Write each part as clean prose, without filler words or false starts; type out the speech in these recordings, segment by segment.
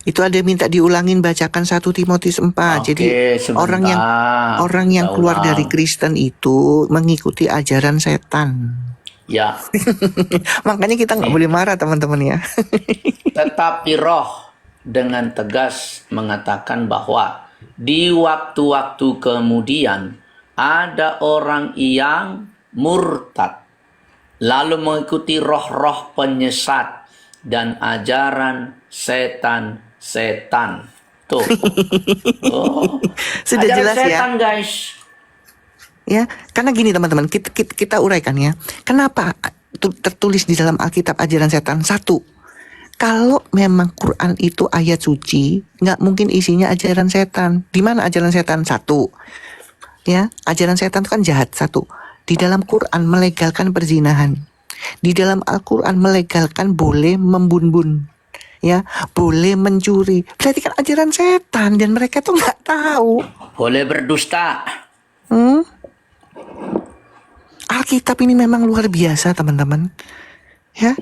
Itu ada minta diulangin bacakan 1 Timotius 4. Jadi sebentar. orang yang keluar ulang. dari Kristen itu mengikuti ajaran setan. Ya, Makanya kita nggak boleh marah teman-teman ya. tetapi Roh dengan tegas mengatakan bahwa di waktu-waktu kemudian ada orang yang murtad, lalu mengikuti roh-roh penyesat dan ajaran setan-setan. Tuh. Oh. Sudah Ajaran jelas ya. setan, guys. Ya, karena gini teman-teman, kita uraikan ya. Kenapa tertulis di dalam Alkitab ajaran setan? 1, kalau memang Quran itu ayat suci, nggak mungkin isinya ajaran setan. Di mana ajaran setan? 1, ya, ajaran setan itu kan jahat. 1, di dalam Quran melegalkan perzinahan. Di dalam Al-Quran melegalkan boleh membun-bun, ya, boleh mencuri. Berarti kan ajaran setan dan mereka tuh nggak tahu. Boleh berdusta. Alkitab ini memang luar biasa teman-teman, ya.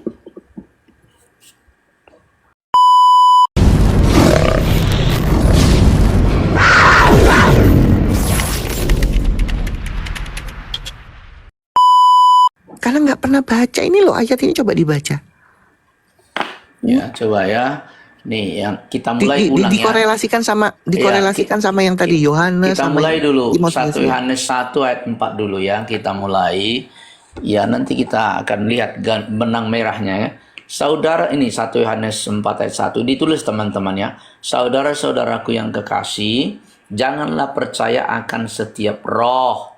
Karena nggak pernah baca ini loh ayat ini, coba dibaca. Ya, coba ya. Nih yang kita mulai ulang dikorelasikan ya. Dikorelasikan sama yang tadi Yohanes. Kita sama mulai dulu 1 Timotius. Yohanes 1 ayat 4 dulu ya. Kita mulai. Ya, nanti kita akan lihat benang merahnya ya. Saudara, ini 1 Yohanes 4 ayat 1 ditulis teman-teman ya. Saudara-saudaraku yang kekasih, janganlah percaya akan setiap roh,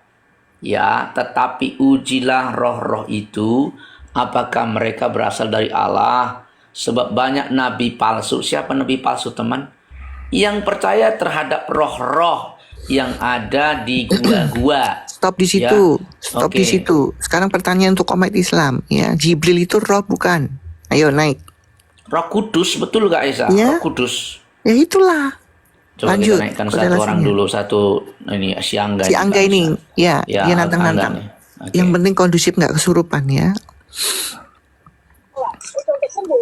ya, tetapi ujilah roh-roh itu apakah mereka berasal dari Allah. Sebab banyak nabi palsu. Siapa nabi palsu, teman? Yang percaya terhadap roh-roh yang ada di gua-gua. Stop di situ. Ya? Stop di situ. Sekarang pertanyaan untuk umat Islam, ya. Jibril itu roh bukan? Ayo naik. Roh Kudus, betul gak Esa? Ya. Roh Kudus. Ya itulah. Coba lanjut, kita naikkan satu orang dulu, ini si Angga. Si Angga ini, ya dia nantang-nantang. Yang penting kondusif, nggak kesurupan ya.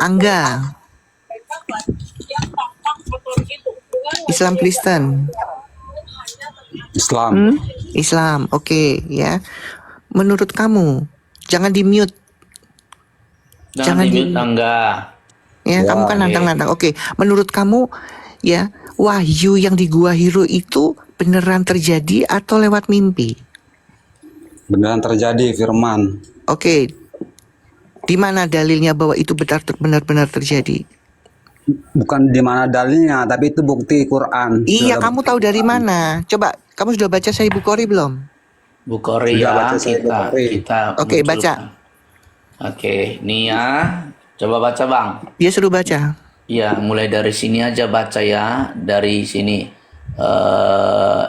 Angga. Islam Kristen. Islam. Islam, oke, ya. Menurut kamu, jangan di mute. Jangan di mute, Angga. Ya, kamu kan nantang-nantang. Oke, menurut kamu, ya, wahyu yang di Gua Hiro itu beneran terjadi atau lewat mimpi? Beneran terjadi, firman. Oke. Di mana dalilnya bahwa itu benar-benar terjadi? Bukan di mana dalilnya, tapi itu bukti Quran. Iya, kamu tahu dari mana? Coba, kamu sudah baca Sahih Bukhari belum? Bukhari ya, kita Oke, baca. Oke, nih ya. Coba baca, Bang. Dia suruh baca. Iya, mulai dari sini aja baca ya. Dari sini.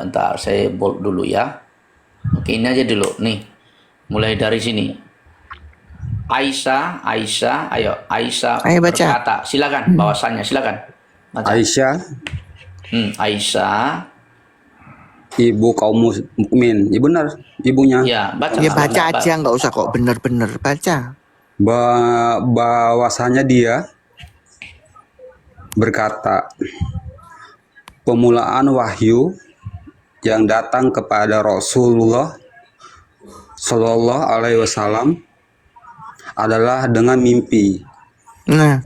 Entar saya bold dulu ya. Oke, ini aja dulu. Nih. Mulai dari sini. Aisyah, ayo baca. berkata. Silakan, bawasannya, silakan. Baca. Aisyah. Ibu kaum mukmin. Ya benar, ibunya. Ya, baca. Ya baca aja, nggak usah kok benar-benar baca. Bahwasanya dia berkata, pemulaan wahyu yang datang kepada Rasulullah Shallallahu Alaihi Wasallam adalah dengan mimpi. Nah,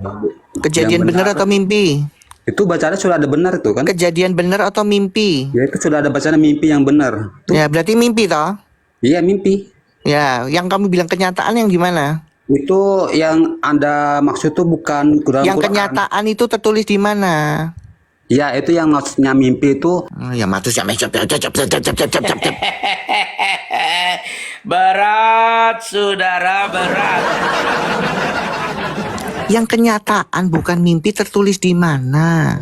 kejadian benar atau mimpi? Itu bacanya sudah ada benar itu kan? Kejadian benar atau mimpi? Ya itu sudah ada bacaan mimpi yang benar. Tuh. Ya berarti mimpi toh? Iya mimpi. Ya, yang kamu bilang kenyataan yang gimana? Itu yang Anda maksud tuh bukan dalam yang Quran. Kenyataan itu tertulis di mana? Ya itu yang maksudnya mimpi itu. Ya maksudnya berat, saudara, berat. Yang kenyataan bukan mimpi tertulis di mana?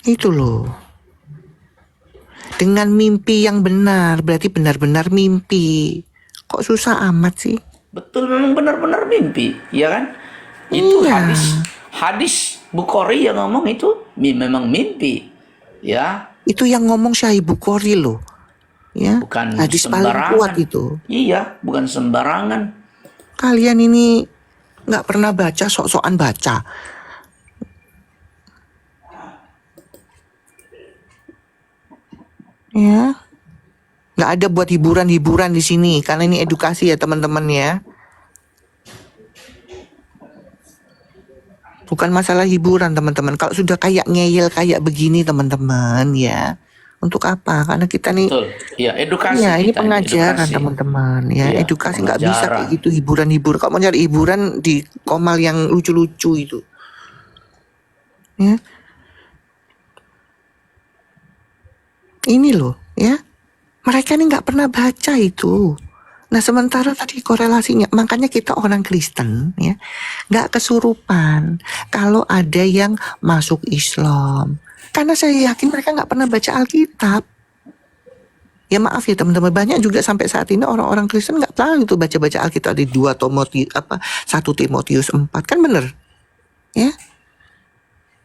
Itu loh. Dengan mimpi yang benar, berarti benar-benar mimpi. Kok susah amat sih? Betul, memang benar-benar mimpi, ya kan? Itu hadis Bukhari yang ngomong itu memang mimpi, ya. Itu yang ngomong Sahih Bukhari loh, ya. Bukan hadis paling kuat itu. Iya, bukan sembarangan. Kalian ini nggak pernah baca, sok-sokan baca. Ya, nggak ada buat hiburan-hiburan di sini karena ini edukasi ya teman-teman ya. Bukan masalah hiburan teman-teman. Kalau sudah kayak ngeyel kayak begini teman-teman ya, untuk apa? Karena kita nih, Betul. Ya, edukasi ya ini kita pengajaran edukasi. teman-teman ya, Iya, edukasi nggak bisa kayak pengajaran. gitu hiburan-hibur. Kalau mau nyari hiburan di komal yang lucu-lucu itu, ya ini loh ya. Mereka ini nggak pernah baca itu. Nah sementara tadi korelasinya, makanya kita orang Kristen ya nggak kesurupan kalau ada yang masuk Islam. Karena saya yakin mereka nggak pernah baca Alkitab. Ya maaf ya teman-teman, banyak juga sampai saat ini orang-orang Kristen nggak tahu itu baca-baca Alkitab di 1 Timotius 4 kan bener ya.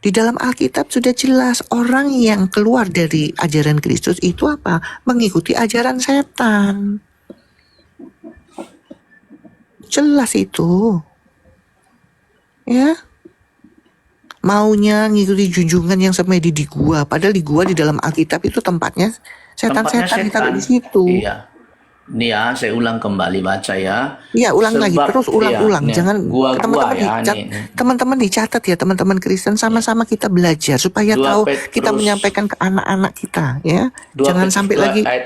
Di dalam Alkitab sudah jelas orang yang keluar dari ajaran Kristus itu apa? Mengikuti ajaran setan. Jelas itu. Ya. Maunya ngikuti junjungan yang semedi di gua. Padahal di gua di dalam Alkitab itu tempatnya Tempatnya setan-setan ditaruh setan. di situ. Iya. Ini ya, saya ulang kembali baca ya. Iya, ulang lagi Sebab terus ulang-ulang. iya, Jangan gua teman-teman ya dicat, nih. teman-teman dicatat ya, teman-teman Kristen sama-sama kita belajar supaya 2 tahu kita Petrus menyampaikan ke anak-anak kita ya. 2 Jangan Petrus sampai 2 lagi ayat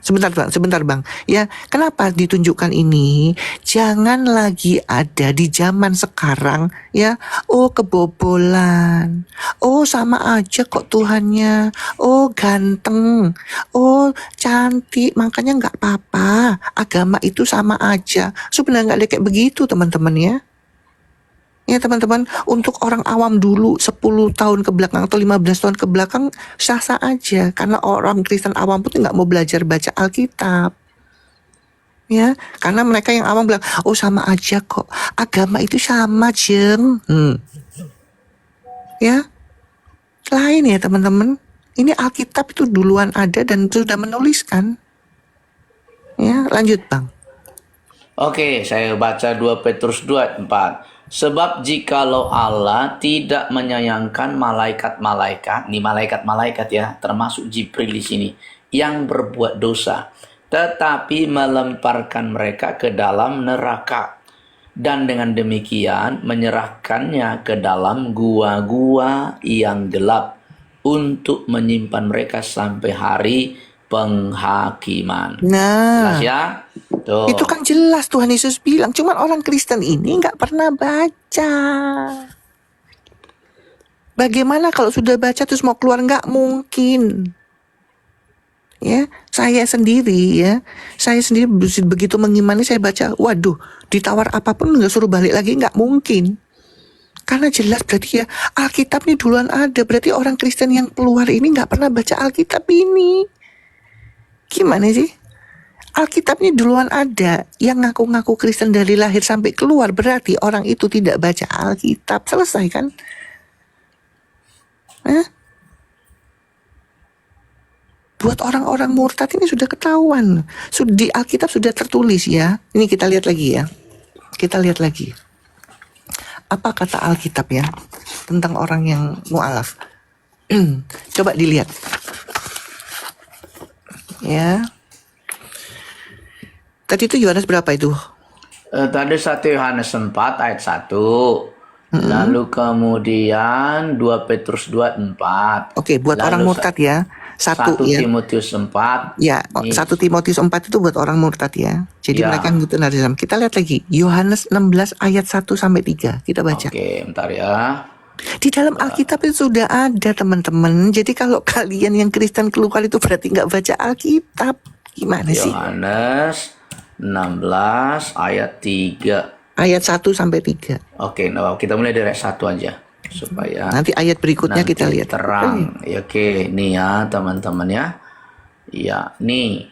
sebentar bang. Ya, kenapa ditunjukkan ini? Jangan lagi ada di zaman sekarang ya. Oh kebobolan. Oh sama aja kok Tuhannya. Oh ganteng. Oh cantik. Makanya nggak apa-apa. Agama itu sama aja. Sebenarnya nggak ada kayak begitu teman-teman ya. Ya teman-teman, untuk orang awam dulu 10 tahun ke belakang atau 15 tahun ke belakang sah-sah aja. Karena orang Kristen awam pun nggak mau belajar baca Alkitab. Ya, karena mereka yang awam bilang, oh sama aja kok. Agama itu sama jeng. Ya, lain ya teman-teman. Ini Alkitab itu duluan ada dan sudah menuliskan. Ya, lanjut bang. Oke, saya baca 2 Petrus 2 ayat 4. Sebab jikalau Allah tidak menyayangkan malaikat-malaikat, ini malaikat-malaikat ya, termasuk Jibril di sini, yang berbuat dosa, tetapi melemparkan mereka ke dalam neraka, dan dengan demikian menyerahkannya ke dalam gua-gua yang gelap untuk menyimpan mereka sampai hari penghakiman. Jelas Nah, ya? Tuh. itu kan jelas Tuhan Yesus bilang. Cuman orang Kristen ini nggak pernah baca. Bagaimana kalau sudah baca terus mau keluar? Nggak mungkin. Ya, saya sendiri begitu mengimani saya baca, waduh, ditawar apapun nggak suruh balik lagi, nggak mungkin. Karena jelas berarti ya Alkitab ini duluan ada. Berarti orang Kristen yang keluar ini nggak pernah baca Alkitab ini. Gimana sih? Alkitab ini duluan ada. Yang ngaku-ngaku Kristen dari lahir sampai keluar berarti orang itu tidak baca Alkitab. Selesai kan? Buat orang-orang murtad ini sudah ketahuan. Di Alkitab sudah tertulis ya. Ini kita lihat lagi ya. Kita lihat lagi. Apa kata Alkitab ya tentang orang yang mu'alaf? Coba dilihat. Ya. Tadi itu Yohanes berapa itu? Tadi 1 Yohanes 4 ayat 1. Lalu kemudian 2 Petrus 2 4. Oke, buat Lalu orang murtad ya. 1 ya. Timotius 4. Ya, 1 Timotius 4 itu buat orang murtad ya. Jadi Ya. mereka ngikutin hari Islam. Kita lihat lagi. Yohanes 16 ayat 1 sampai 3. Kita baca. Oke, bentar ya. Di dalam Alkitab itu sudah ada teman-teman. Jadi kalau kalian yang Kristen keluar itu berarti nggak baca Alkitab. Gimana sih? Yohanes 16 ayat 3. Ayat 1 sampai 3. Oke, nah, kita mulai dari ayat 1 aja supaya Nanti ayat berikutnya nanti kita lihat. terang. Ya, oke, nih ya teman-teman ya. Ya, nih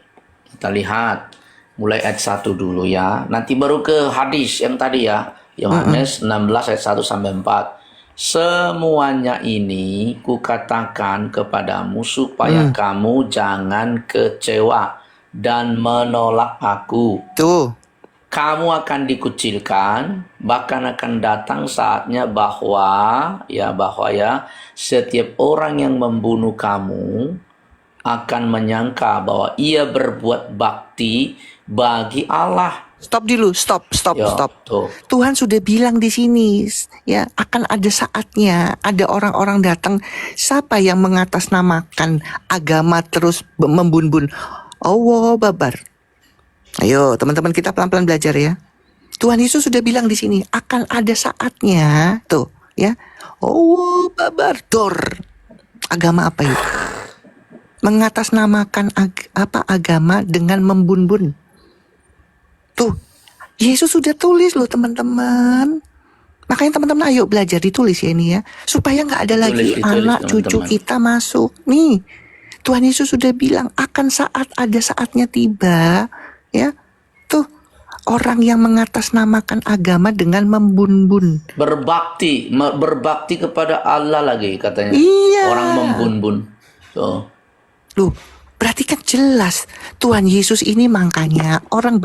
kita lihat mulai ayat 1 dulu ya. Nanti baru ke hadis yang tadi ya. Yohanes 16 ayat 1 sampai 4. Semuanya ini kukatakan kepadamu supaya kamu jangan kecewa dan menolak aku. Tuh. Kamu akan dikucilkan, bahkan akan datang saatnya bahwa setiap orang yang membunuh kamu akan menyangka bahwa ia berbuat bakti bagi Allah. Stop dulu, stop. Ya, tuh. Tuhan sudah bilang di sini, ya, akan ada saatnya ada orang-orang datang, siapa yang mengatasnamakan agama terus membun-bun. Allah babar. Ayo, teman-teman kita pelan-pelan belajar ya. Tuhan Yesus sudah bilang di sini akan ada saatnya, tuh, ya. Allah babar dor. Agama apa itu? Mengatasnamakan agama dengan membun-bun. Tuh, Yesus sudah tulis loh teman-teman. Makanya teman-teman ayo belajar ditulis ya ini ya. Supaya nggak ada lagi Ditulis, anak teman-teman. cucu kita masuk. Nih, Tuhan Yesus sudah bilang akan ada saatnya tiba. Ya, tuh orang yang mengatasnamakan agama dengan membun-bun. Berbakti kepada Allah lagi katanya. Iya. Orang membun-bun. Tuh. Loh, berarti kan jelas Tuhan Yesus ini, makanya orang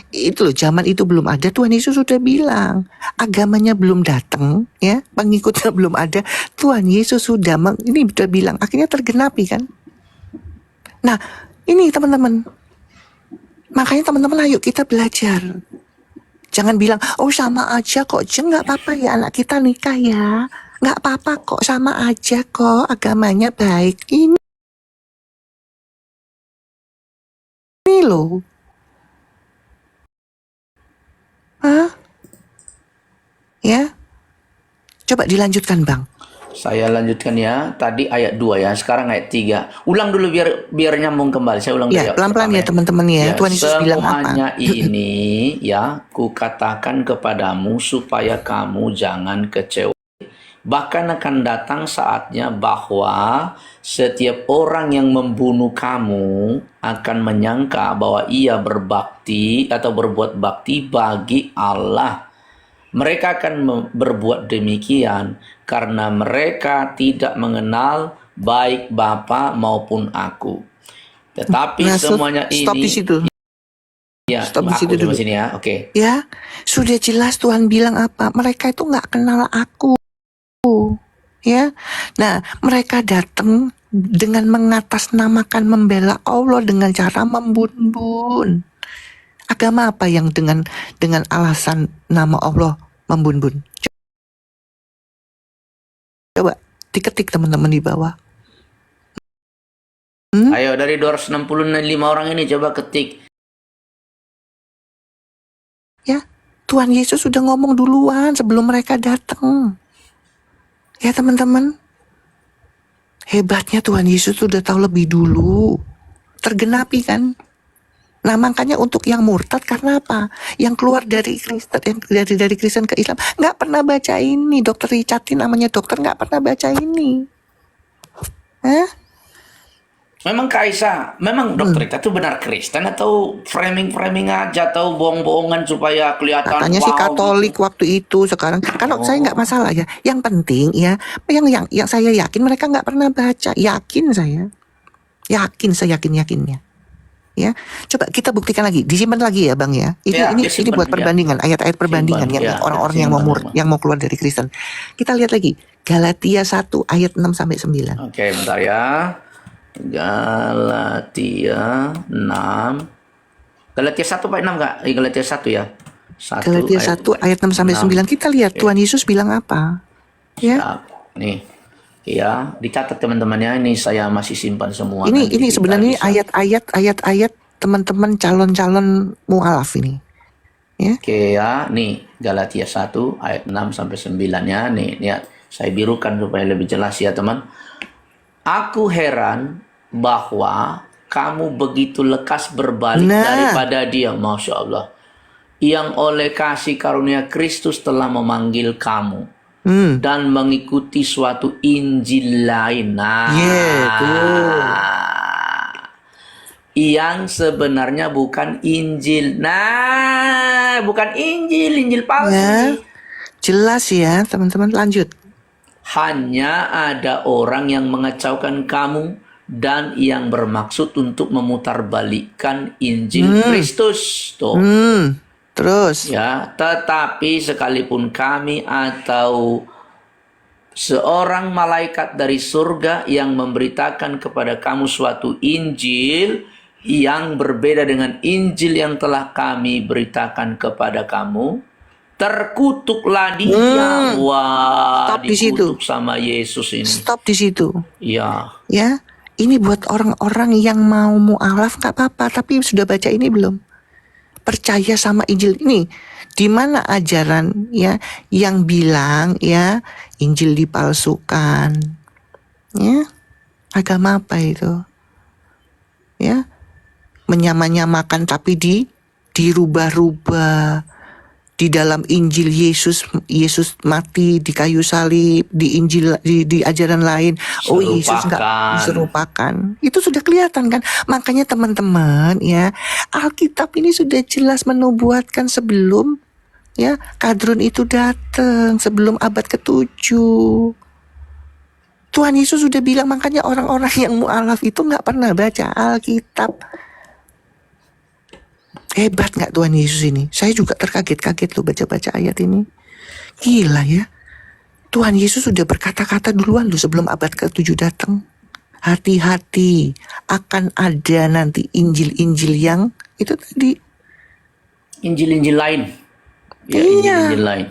itu loh, zaman itu belum ada, Tuhan Yesus sudah bilang agamanya belum datang ya, pengikutnya belum ada, Tuhan Yesus sudah bilang, akhirnya tergenapi kan. Nah ini teman-teman, makanya teman-teman ayo kita belajar, jangan bilang oh sama aja kok, nggak apa-apa ya anak kita nikah ya, nggak apa-apa kok, sama aja kok, agamanya baik. Ini loh. Hah? Ya. Coba dilanjutkan, Bang. Saya lanjutkan ya. Tadi ayat 2 ya, sekarang ayat 3. Ulang dulu biar nyambung kembali. Saya ulang Ya, pelan-pelan ya teman-teman ya. Tuhan Yesus bilang apa? Semuanya ini ya, kukatakan kepadamu supaya kamu jangan kecewa. Bahkan akan datang saatnya bahwa setiap orang yang membunuh kamu akan menyangka bahwa ia berbakti atau berbuat bakti bagi Allah. Mereka akan berbuat demikian karena mereka tidak mengenal baik Bapa maupun aku. Tetapi semuanya ini... Stop di situ. Ya, stop di situ dulu. Sini ya, oke. Ya, sudah jelas Tuhan bilang apa? Mereka itu nggak kenal aku. Ya, nah mereka datang dengan mengatasnamakan membela Allah dengan cara membun-bun. Agama apa yang dengan alasan nama Allah membun-bun? Coba diketik teman-teman di bawah. Ayo dari 265 orang ini coba ketik. Ya, Tuhan Yesus sudah ngomong duluan sebelum mereka datang. Ya teman-teman, hebatnya Tuhan Yesus sudah tahu lebih dulu. Tergenapi kan? Nah makanya untuk yang murtad karena apa? Yang keluar dari Kristen, dari Kristen ke Islam, nggak pernah baca ini. Dokter Richard namanya dokter, nggak pernah baca ini. Memang memang dokter itu benar Kristen atau framing aja atau bohong-bohongan supaya kelihatan katanya wow, sih Katolik gitu. waktu itu. Sekarang kalau saya nggak masalah ya. Yang penting ya, yang saya yakin mereka nggak pernah baca. Yakin saya yakinnya. Ya, coba kita buktikan lagi, disimpan lagi ya Bang ya. Ini buat perbandingan, ayat-ayat perbandingan yang orang-orang yang mau keluar dari Kristen. Kita lihat lagi Galatia 1 ayat 6 sampai 9. Oke, bentar ya. Galatia 6. Galatia 1 Pak 6 Kak? Galatia 1 ya. Galatia 1 ayat 6 sampai 9. Kita lihat Tuhan Yesus bilang apa. Ya. Nih. Ya, dicatat teman-teman ya. Ini saya masih simpan semua. Ini sebenarnya ayat-ayat teman-teman calon-calon mualaf ini. Ya. Oke ya, nih Galatia 1 ayat 6 sampai 9 ya. Nih, ya, saya birukan supaya lebih jelas ya, teman. Aku heran bahwa kamu begitu lekas berbalik daripada Dia, Masya Allah, yang oleh kasih karunia Kristus telah memanggil kamu dan mengikuti suatu Injil lain. Yang sebenarnya bukan Injil. Bukan Injil palsu. Ya, jelas ya, teman-teman, lanjut. Hanya ada orang yang mengacaukan kamu dan yang bermaksud untuk memutarbalikkan Injil Kristus. Tuh. Terus Ya, tetapi sekalipun kami atau seorang malaikat dari surga yang memberitakan kepada kamu suatu Injil yang berbeda dengan Injil yang telah kami beritakan kepada kamu, terkutuklah dia. Wah, Stop di situ. dikutuk sama Yesus ini. Stop di situ. Ya, Ya, ini buat orang-orang yang mau mu'alaf nggak apa-apa, tapi sudah baca ini belum? Percaya sama Injil ini. Di mana ajaran ya yang bilang ya Injil dipalsukan? Ya, agama apa itu? Ya, menyamakan tapi dirubah-rubah. Di dalam Injil Yesus mati di kayu salib, di Injil di ajaran lain Yesus nggak diserupakan. Itu sudah kelihatan kan. Makanya teman-teman ya, Alkitab ini sudah jelas menubuatkan sebelum ya Kadrun itu datang, sebelum abad ke-7. Tuhan Yesus sudah bilang, makanya orang-orang yang mu'alaf itu nggak pernah baca Alkitab. Hebat nggak Tuhan Yesus ini? Saya juga terkaget-kaget loh baca-baca ayat ini. Gila ya. Tuhan Yesus sudah berkata-kata duluan loh sebelum abad ke-7 datang. Hati-hati, akan ada nanti Injil-Injil yang itu tadi. Injil-Injil lain. Ya, Iya. Injil-Injil lain.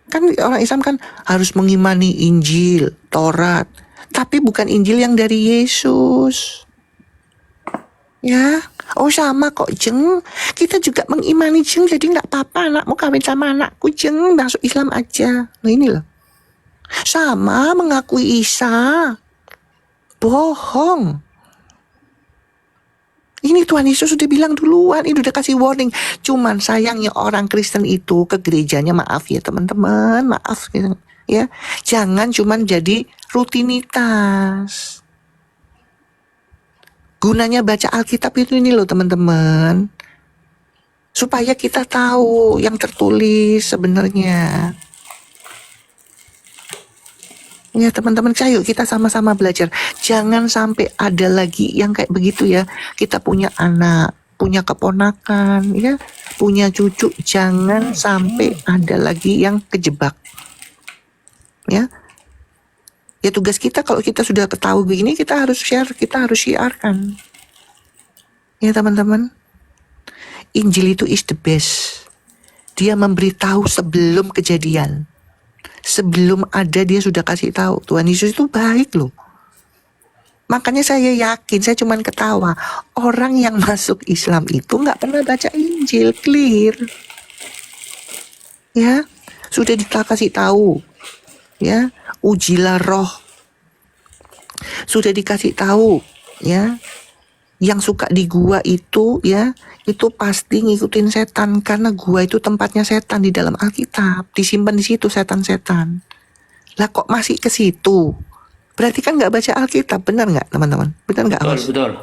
Kan orang Islam kan harus mengimani Injil, Taurat. Tapi bukan Injil yang dari Yesus. Ya, sama kok Jeng. Kita juga mengimani Jeng, jadi nggak apa-apa anakmu kawin sama anakku Jeng, masuk Islam aja. Nah ini loh. Sama mengakui Isa. Bohong. Ini Tuhan Yesus sudah bilang duluan, ini udah kasih warning. Cuman sayangnya orang Kristen itu ke gerejanya, maaf ya teman-teman, maaf ya. Jangan cuman jadi rutinitas. Gunanya baca Alkitab itu ini loh teman-teman. Supaya kita tahu yang tertulis sebenarnya. Ya teman-teman, ayo kita sama-sama belajar. Jangan sampai ada lagi yang kayak begitu ya. Kita punya anak, punya keponakan, ya, punya cucu. Jangan sampai ada lagi yang kejebak. Ya. Ya tugas kita kalau kita sudah ketahui begini, kita harus share, kita harus siarkan. Ya teman-teman. Injil itu is the best. Dia memberitahu sebelum kejadian. Sebelum ada dia sudah kasih tahu. Tuhan Yesus itu baik loh. Makanya saya yakin, saya cuman ketawa. Orang yang masuk Islam itu nggak pernah baca Injil, clear. Ya, sudah dikasih tahu. Ya, ujilah roh. Sudah dikasih tahu, ya. Yang suka di gua itu, ya, itu pasti ngikutin setan karena gua itu tempatnya setan di dalam Alkitab, disimpan di situ setan-setan. Lah kok masih ke situ? Berarti kan nggak baca Alkitab, benar nggak teman-teman? Benar nggak? Betul.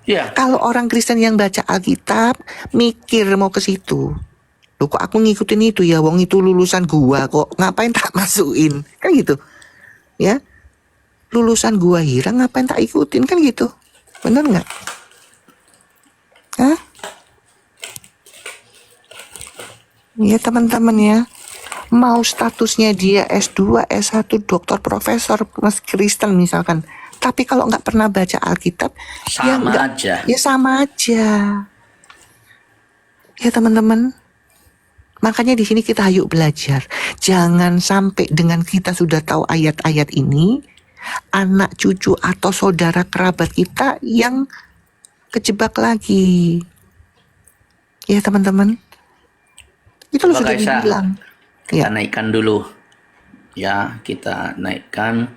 Ya. Kalau orang Kristen yang baca Alkitab mikir mau ke situ, loh kok aku ngikutin itu ya, wong itu lulusan gua kok, ngapain tak masukin? Kan gitu, ya. Lulusan gua Hira ngapain tak ikutin, kan gitu. Benar nggak? Hah? Ya teman-teman ya, mau statusnya dia S2, S1, doktor, profesor, mas Kristen misalkan, tapi kalau nggak pernah baca Alkitab, Sama aja. Ya sama aja. Ya teman-teman, makanya di sini kita ayo belajar. Jangan sampai dengan kita sudah tahu ayat-ayat ini, anak cucu atau saudara kerabat kita yang kejebak lagi. Ya teman-teman, itu lo sudah Kaisa, dibilang. kita Ya. naikkan dulu. Ya, kita naikkan.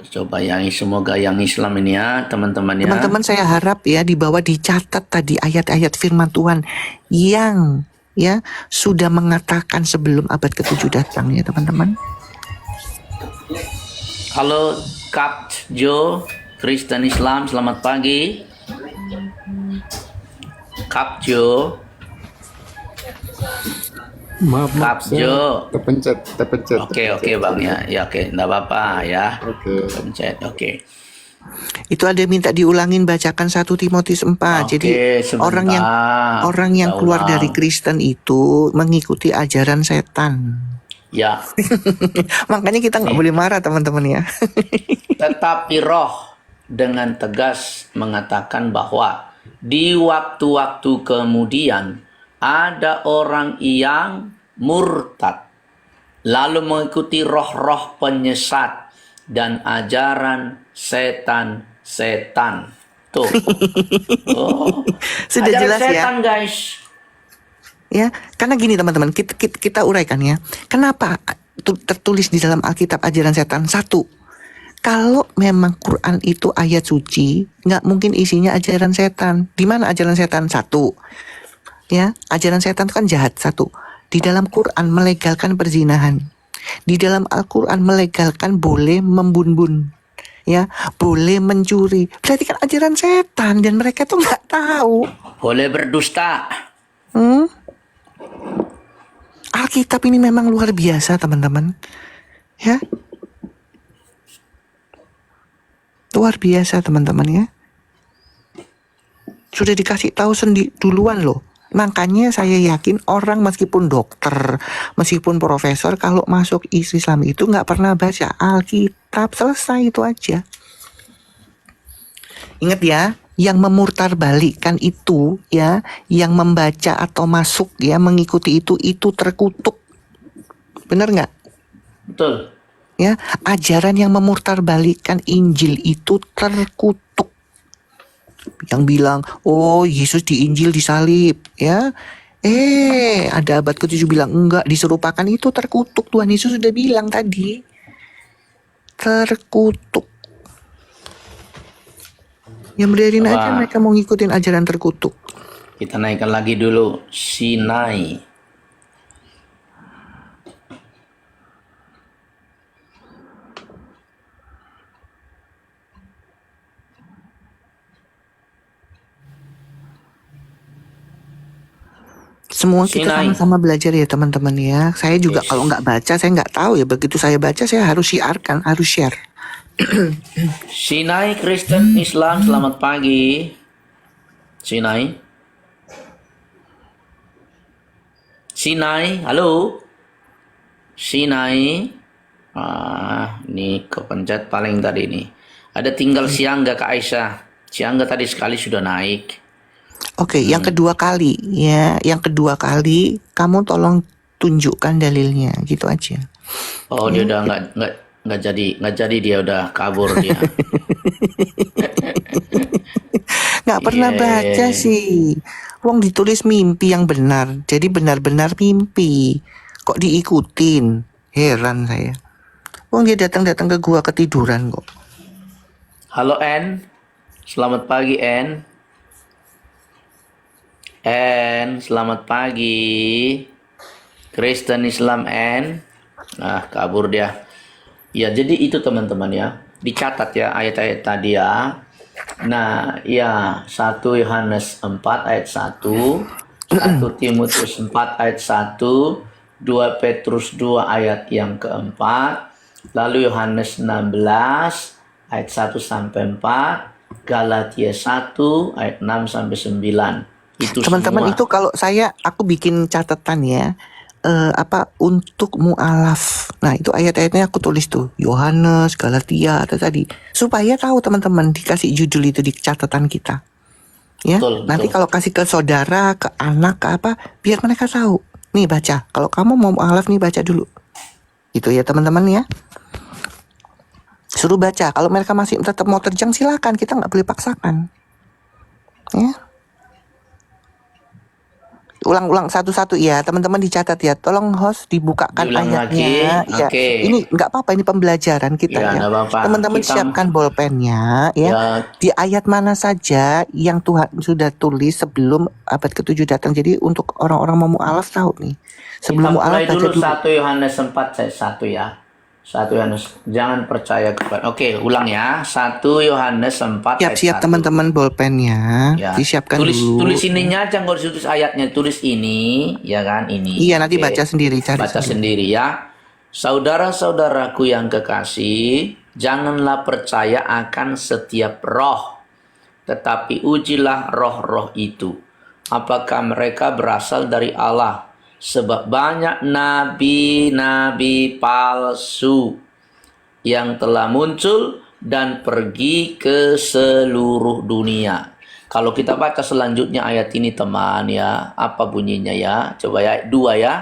Coba yang semoga yang Islam ini ya teman-teman ya. Teman-teman saya harap ya di bawah dicatat tadi ayat-ayat firman Tuhan yang ya sudah mengatakan sebelum abad ke-7 datang ya teman-teman. Halo Kap Jo, Kristen Islam, selamat pagi. Kap Jo. Maaf, Kap Jo. terpencet. Oke Bang ya. Ya oke, enggak apa-apa ya. Oke. Pencet. Oke. Itu ada minta diulangin bacakan 1 Timotius 4. Oke, Jadi sebentar. orang yang Kita keluar ulang. dari Kristen itu mengikuti ajaran setan. Ya, Makanya kita nggak nih. boleh marah teman-teman ya. Tetapi roh dengan tegas mengatakan bahwa di waktu-waktu kemudian ada orang yang murtad, lalu mengikuti roh-roh penyesat dan ajaran setan-setan. Tuh. Oh, Sudah ajaran jelas ya. setan, guys. Ya, karena gini teman-teman, kita uraikan ya. Kenapa tertulis di dalam Alkitab ajaran setan? Satu, kalau memang Quran itu ayat suci, nggak mungkin isinya ajaran setan. Di mana ajaran setan? Satu, ya, ajaran setan itu kan jahat. Satu, di dalam Quran melegalkan perzinahan. Di dalam Al-Quran melegalkan boleh membunbun, ya, boleh mencuri. Berarti kan ajaran setan dan mereka tuh nggak tahu. Boleh berdusta. Hmm? Alkitab ini memang luar biasa teman-teman, ya, luar biasa teman-teman ya. Sudah dikasih tahu duluan loh. Makanya saya yakin orang meskipun dokter, meskipun profesor, kalau masuk Islam itu nggak pernah baca Alkitab, selesai itu aja. Ingat ya, yang memurtarbalikkan itu ya, yang membaca atau masuk ya, mengikuti itu terkutuk. Benar nggak? Betul. Ya, ajaran yang memurtarbalikkan Injil itu terkutuk. Yang bilang, oh Yesus di Injil disalib, ya. Ada abad ke-7 bilang enggak, diserupakan, itu terkutuk. Tuhan Yesus sudah bilang tadi. Terkutuk. Yang biarin aja Coba mereka mau ngikutin ajaran terkutuk. kita naikkan lagi dulu Sinai. Semua kita Sinai. sama-sama belajar ya teman-teman ya. Saya juga kalau nggak baca, saya nggak tahu ya. Begitu saya baca, saya harus siarkan, harus share. Sinai Kristen Islam, selamat pagi. Sinai. Sinai, halo. Sinai. Ini kepencet paling tadi ini. Ada tinggal Siangga Kak Aisyah. Siangga tadi sekali sudah naik. Oke, yang kedua kali ya, yang kedua kali kamu tolong tunjukkan dalilnya, gitu aja. Oh, dia udah nggak jadi, dia udah kabur dia. Nggak pernah Iya. baca sih. Wong ditulis mimpi yang benar, jadi benar-benar mimpi. Kok diikutin? Heran saya. Wong dia datang-datang ke gua ketiduran kok. Halo N, selamat pagi N. N, selamat pagi. Kristen Islam N. Nah, kabur dia. Ya, jadi itu teman-teman ya. Dicatat ya ayat-ayat tadi ya. Nah, ya 1 Yohanes 4 ayat 1, 1 Timotius 4 ayat 1, 2 Petrus 2 ayat yang keempat, lalu Yohanes 16 ayat 1 sampai 4, Galatia 1 ayat 6 sampai 9. Itu Teman-teman semua. itu kalau aku bikin catatan ya, untuk mu'alaf. Nah itu ayat-ayatnya aku tulis tuh, Yohanes, Galatia atau tadi, supaya tahu teman-teman, dikasih judul itu di catatan kita. Ya, Betul, nanti betul. kalau kasih ke saudara, ke anak, ke apa, biar mereka tahu. Nih baca, kalau kamu mau mu'alaf nih baca dulu. Itu ya teman-teman ya. Suruh baca. Kalau mereka masih tetap mau terjang, silakan, kita nggak boleh paksakan. Ya. Ulang-ulang satu-satu ya, teman-teman dicatat ya. Tolong host dibukakan Diulang ayatnya. lagi. Ya, Oke. ini nggak apa-apa, ini pembelajaran kita Ya, ya. nggak apa-apa. Teman-teman Kita siapkan bolpennya ya. ya Di ayat mana saja yang Tuhan sudah tulis sebelum abad ke-7 datang. Jadi untuk orang-orang mau mu'alaf tahu nih. kita Sebelum mu'alaf mulai baca dulu dulu. 1 Yohanes 4 ayat 1 ya. 1 Yohanes, jangan percaya kepada. Oke, ulang ya. 1 Yohanes 4 ayat Siap-siap 1. teman-teman bolpennya. Ya. Disiapkan Tulis dulu. ininya aja, nggak usah tulis ayatnya, tulis ini, ya kan, ini. Iya, nanti Oke. baca sendiri, cari Baca sendiri. sendiri ya. Saudara-saudaraku yang kekasih, janganlah percaya akan setiap roh, tetapi ujilah roh-roh itu, apakah mereka berasal dari Allah. sebab banyak nabi-nabi palsu yang telah muncul dan pergi ke seluruh dunia. Kalau kita baca selanjutnya ayat ini teman ya, apa bunyinya ya? Coba ya, ayat 2 ya.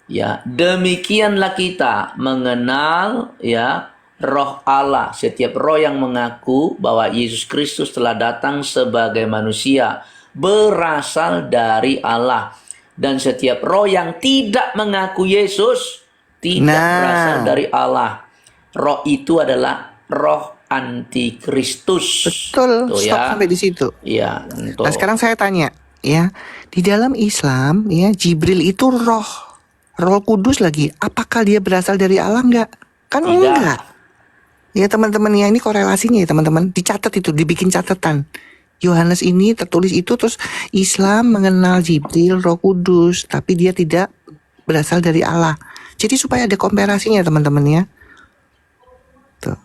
Ya, demikianlah kita mengenal ya roh Allah. Setiap roh yang mengaku bahwa Yesus Kristus telah datang sebagai manusia berasal dari Allah. Dan setiap roh yang tidak mengaku Yesus tidak berasal dari Allah. Roh itu adalah roh antikristus. Betul, Tuh stop ya. sampai di situ. Iya, Nah, sekarang saya tanya, ya, di dalam Islam, ya, Jibril itu Roh Kudus lagi. Apakah dia berasal dari Allah enggak? Kan Tidak. enggak. Ya teman-teman ya, ini korelasinya ya teman-teman. Dicatat itu, dibikin catatan. Yohanes ini tertulis itu, terus Islam mengenal Jibril, Roh Kudus, tapi dia tidak berasal dari Allah. Jadi supaya ada komparasinya teman-teman ya. Tuh.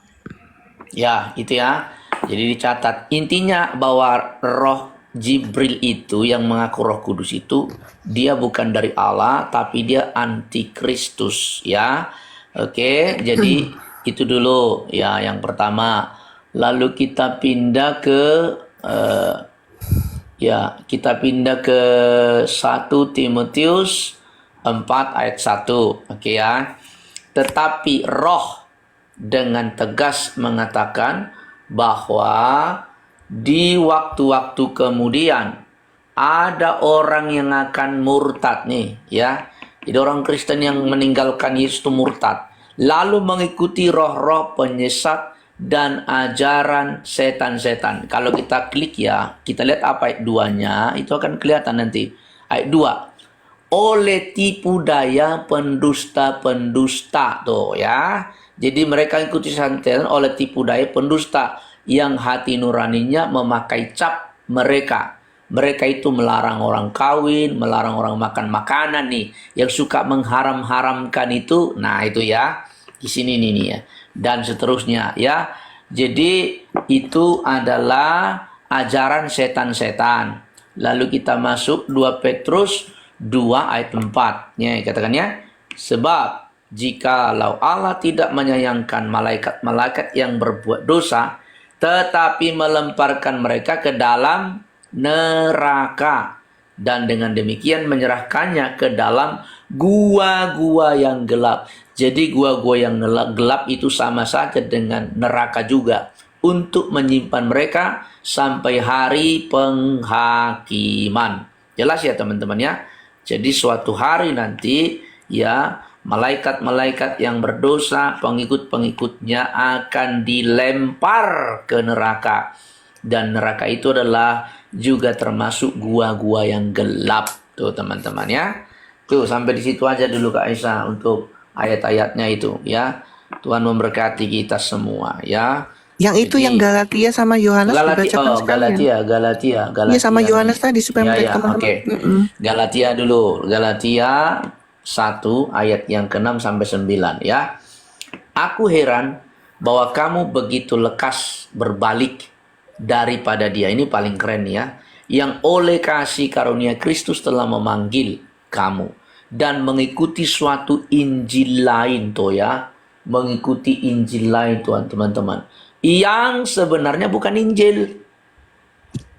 Ya, itu ya. Jadi dicatat. Intinya bahwa roh Jibril itu yang mengaku Roh Kudus itu dia bukan dari Allah tapi dia antikristus ya. Oke, jadi itu dulu ya yang pertama. Lalu kita pindah ke kita pindah ke 1 Timotius 4 ayat 1. Oke ya. Tetapi roh dengan tegas mengatakan bahwa di waktu-waktu kemudian ada orang yang akan murtad nih ya. Jadi orang Kristen yang meninggalkan Yesus itu murtad. Lalu mengikuti roh-roh penyesat dan ajaran setan-setan. Kalau kita klik ya, kita lihat apa ayat 2-nya, itu akan kelihatan nanti. Ayat 2. Oleh tipu daya pendusta-pendusta tuh ya. Jadi mereka ikuti setan oleh tipu daya pendusta yang hati nuraninya memakai cap mereka. Mereka itu melarang orang kawin, melarang orang makan makanan nih, yang suka mengharam-haramkan itu. Nah, itu ya. Di sini nih ya. Dan seterusnya ya. Jadi itu adalah ajaran setan-setan. Lalu kita masuk 2 Petrus 2 ayat 4. Ya, katakan ya. Sebab jikalau Allah tidak menyayangkan malaikat-malaikat yang berbuat dosa, tetapi melemparkan mereka ke dalam neraka, dan dengan demikian menyerahkannya ke dalam gua-gua yang gelap. Jadi gua-gua yang gelap itu sama saja dengan neraka juga, untuk menyimpan mereka sampai hari penghakiman. Jelas ya teman-teman ya. Jadi suatu hari nanti ya, malaikat-malaikat yang berdosa, pengikut-pengikutnya akan dilempar ke neraka. Dan neraka itu adalah juga termasuk gua-gua yang gelap. Tuh teman-teman ya. Tuh sampai di situ aja dulu Kak Aisyah untuk ayat-ayatnya itu ya. Tuhan memberkati kita semua ya. Yang itu yang Galatia sama Yohanes dibacakan sekalian. Galatia. Iya sama Yohanes tadi supaya mereka teman-teman. Oke. Galatia dulu. Galatia 1 ayat yang ke-6 sampai 9 ya. Aku heran bahwa kamu begitu lekas berbalik daripada Dia. Ini paling keren ya. Yang oleh kasih karunia Kristus telah memanggil kamu dan mengikuti suatu Injil lain tuh ya. Mengikuti Injil lain Tuhan teman-teman. Yang sebenarnya bukan Injil.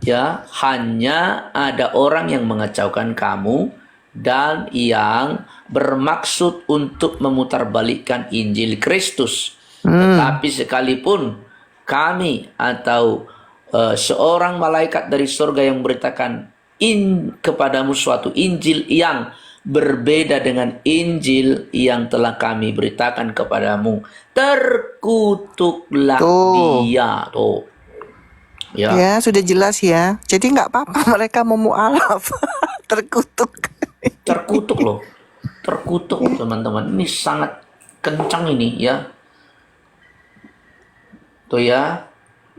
Ya, hanya ada orang yang mengacaukan kamu dan yang bermaksud untuk memutarbalikkan Injil Kristus. Tetapi sekalipun kami atau seorang malaikat dari surga yang memberitakan kepadamu suatu Injil yang berbeda dengan Injil yang telah kami beritakan kepadamu, terkutuklah dia. Tuh. Ya, sudah jelas ya. Jadi nggak apa-apa mereka mau mu'alaf. Terkutuk. Terkutuk loh. Terkutuk teman-teman. Ini sangat kencang ini ya. Tuh ya.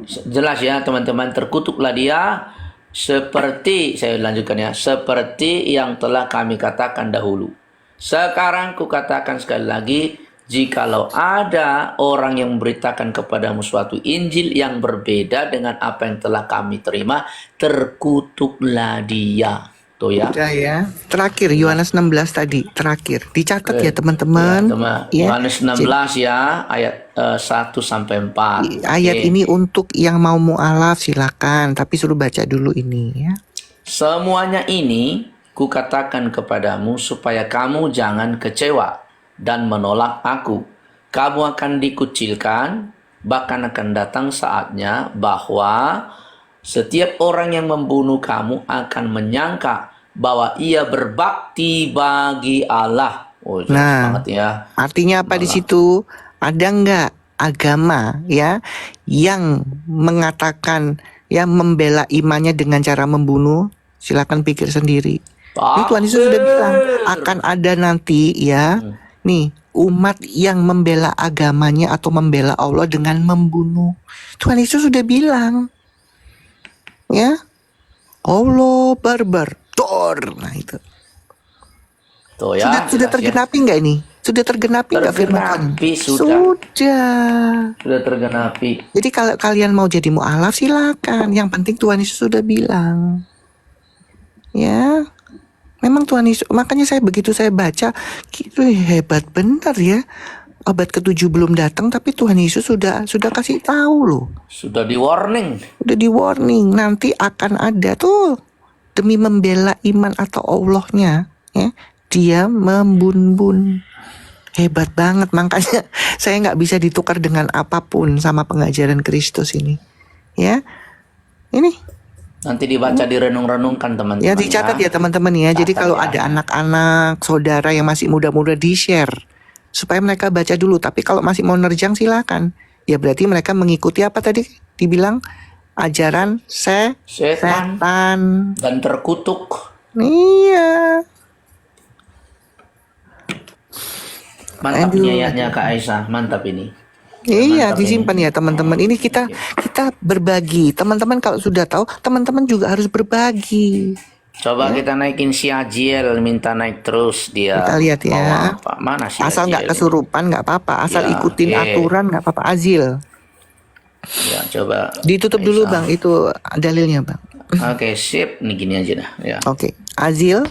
Jelas ya teman-teman. Terkutuklah dia. Seperti, saya lanjutkan ya. Seperti yang telah kami katakan dahulu. Sekarang kukatakan sekali lagi. Jikalau ada orang yang memberitakan kepadamu suatu Injil yang berbeda dengan apa yang telah kami terima, terkutuklah dia. Tuh ya. Udah ya. Terakhir Yohanes 16 tadi, terakhir. Dicatat ya Ya, teman-teman. Ya. Yohanes 16 ya, ayat 1 sampai 4. Ayat Oke. ini untuk yang mau mu'alaf silakan, tapi suruh baca dulu ini ya. Semuanya ini kukatakan kepadamu supaya kamu jangan kecewa dan menolak aku. Kamu akan dikucilkan, bahkan akan datang saatnya bahwa setiap orang yang membunuh kamu akan menyangka bahwa ia berbakti bagi Allah. Oh, jelas Nah, banget ya. artinya apa di situ? Ada nggak agama ya yang mengatakan ya membela imannya dengan cara membunuh? Silakan pikir sendiri. Ini Tuhan Yesus sudah bilang akan ada nanti ya. Nih, umat yang membela agamanya atau membela Allah dengan membunuh. Tuhan Yesus sudah bilang. Ya. Allah barbar. Tor. Nah, itu. Tuh ya. Sudah jelas ya. tergenapi nggak ini? Sudah tergenapi nggak firman Tuhan? Tergenapi sudah. Sudah Tergenapi. Jadi kalau kalian mau jadi mu'alaf silakan. Yang penting Tuhan Yesus sudah bilang. Ya. Memang Tuhan Yesus, makanya begitu saya baca, gitu hebat benar ya. Abad ke-7 belum datang tapi Tuhan Yesus sudah kasih tahu loh. Sudah di warning. Udah di warning nanti akan ada tuh demi membela iman atau Allahnya ya. Dia membun-bun. Hebat banget, makanya saya nggak bisa ditukar dengan apapun sama pengajaran Kristus ini. Ya. Ini Nanti dibaca direnung-renungkan teman-teman. ya dicatat ya teman-teman ya. Jadi Catat kalau ya. ada anak-anak, saudara yang masih muda-muda di-share supaya mereka baca dulu. Tapi kalau masih mau nerjang silakan. Ya berarti mereka mengikuti apa tadi dibilang ajaran Setan setan. dan terkutuk. Iya. Mantap Aduh. ini ayatnya Kak Aisyah, mantap ini. Iya, Mantap disimpan ya teman-teman. Ini kita berbagi. Teman-teman kalau sudah tahu, teman-teman juga harus berbagi. Coba kita naikin si Ajiel, minta naik terus dia. Kita lihat ya. Mau apa? Mana si Asal nggak Ajiel? kesurupan nggak apa-apa. Asal Ya, ikutin oke. aturan nggak apa-apa. Azil. Ya, coba. Ditutup dulu Aisyah. Bang, itu dalilnya Bang. Oke, sip. Nih gini aja dah. Ya. Oke, Azil.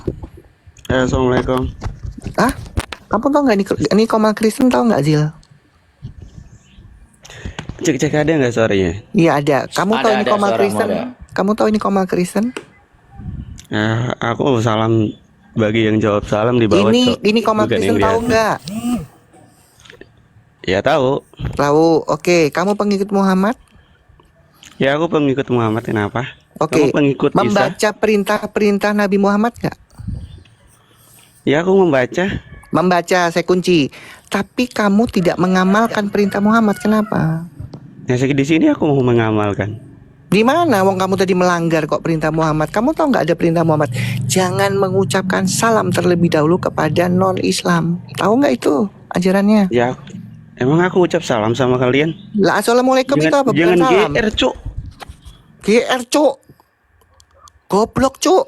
Assalamualaikum. Ah, kamu tahu nggak ini Komal Kristen tahu nggak Azil? Cek ada nggak suaranya? Iya ada. Kamu tahu ini Ada, Komal suaramu Kristen? ada. Kamu tahu ini Komal Kristen? Nah, aku salam bagi yang jawab salam di bawah. Cok. Ini Komal Bukan Kristen yang tahu lihat. nggak? Ya tahu. Tahu. Oke, kamu pengikut Muhammad? Ya aku pengikut Muhammad, kenapa? Oke. Kamu pengikut Isa? Membaca perintah-perintah Nabi Muhammad nggak? Ya aku membaca. Membaca, saya kunci. Tapi kamu tidak mengamalkan perintah Muhammad. Kenapa? Ya di sini aku mau mengamalkan. Di mana? Wong kamu tadi melanggar kok perintah Muhammad. Kamu tahu nggak ada perintah Muhammad? Jangan mengucapkan salam terlebih dahulu kepada non-Islam. Tahu nggak itu ajarannya? Ya, emang aku ucap salam sama kalian? Lah assalamualaikum itu apa? Bukan Jangan salam. GR, Cuk. GR cuk. Goblok cuk.